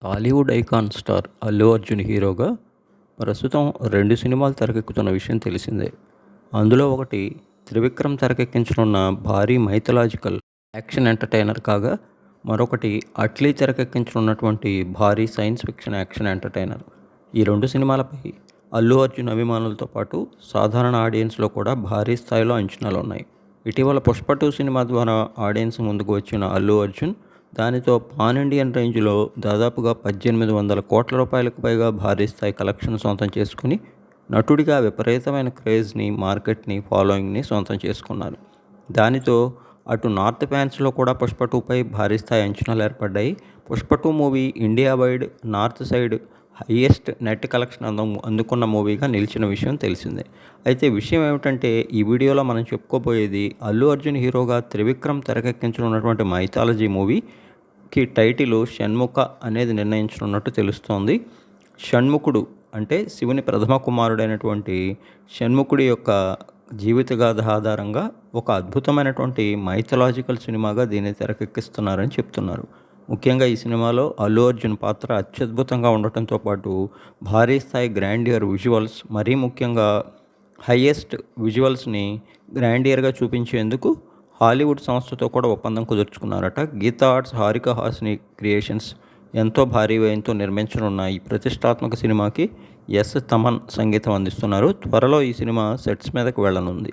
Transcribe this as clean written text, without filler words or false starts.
Tollywood icon star Allu Arjun హీరోగా ప్రస్తుతం 2 సినిమాలు తెరకెక్కుతున్న విషయం తెలిసిందే. అందులో ఒకటి త్రివిక్రమ్ తెరకెక్కించనున్న భారీ మైథలాజికల్ యాక్షన్ ఎంటర్‌టైనర్ కాగా, మరొకటి అట్లీ తెరకెక్కించనున్నటువంటి భారీ సైన్స్ ఫిక్షన్ యాక్షన్ ఎంటర్‌టైనర్. ఈ 2 సినిమాలపై అల్లు అర్జున్ అభిమానులతో పాటు సాధారణ ఆడియన్స్‌లో కూడా భారీ స్థాయిలో అంచనాలున్నాయి. ఇటీవల 'పుష్ప 2' సినిమా ద్వారా ఆడియన్స్ ముందుకు వచ్చిన అల్లు అర్జున్ దానితో పాన్ ఇండియన్ రేంజ్లో దాదాపుగా 1800 కోట్ల రూపాయలకు పైగా భారీ స్థాయి కలెక్షన్ సొంతం చేసుకుని, నటుడిగా విపరీతమైన క్రేజ్ని, మార్కెట్ని, ఫాలోయింగ్ని సొంతం చేసుకున్నారు. దానితో అటు నార్త్ ఫ్యాన్స్లో కూడా 'పుష్ప 2'పై భారీ స్థాయి అంచనాలు ఏర్పడ్డాయి. 'Pushpa 2' movie India wide north side highest net collection అందుకున్న మూవీగా నిలిచిన విషయం తెలిసిందే. అయితే విషయం ఏమిటంటే, ఈ వీడియోలో మనం చెప్పుకోబోయేది అల్లు అర్జున్ హీరోగా త్రివిక్రమ్ తెరకెక్కించనున్నటువంటి మైథాలజీ మూవీకి టైటిల్ 'షణ్ముఖ' అనేది నిర్ణయించనున్నట్టు తెలుస్తోంది. షణ్ముఖుడు అంటే శివుని ప్రథమ కుమారుడైనటువంటి షణ్ముఖుడి యొక్క జీవితగాథ ఆధారంగా ఒక అద్భుతమైనటువంటి మైథలాజికల్ సినిమాగా దీన్ని తెరకెక్కిస్తున్నారని చెప్తున్నారు. ముఖ్యంగా ఈ సినిమాలో అల్లు అర్జున్ పాత్ర అత్యద్భుతంగా ఉండటంతో పాటు భారీ స్థాయి గ్రాండియర్ విజువల్స్, మరీ ముఖ్యంగా హైయెస్ట్ విజువల్స్ని గ్రాండియర్గా చూపించేందుకు హాలీవుడ్ సంస్థతో కూడా ఒప్పందం కుదుర్చుకున్నారట. గీతా ఆర్ట్స్, హారిక హాసిని క్రియేషన్స్ ఎంతో భారీ వ్యయంతో నిర్మించనున్న ఈ ప్రతిష్టాత్మక సినిమాకి ఎస్ తమన్ సంగీతం అందిస్తున్నారు. త్వరలో ఈ సినిమా సెట్స్ మీదకు వెళ్ళనుంది.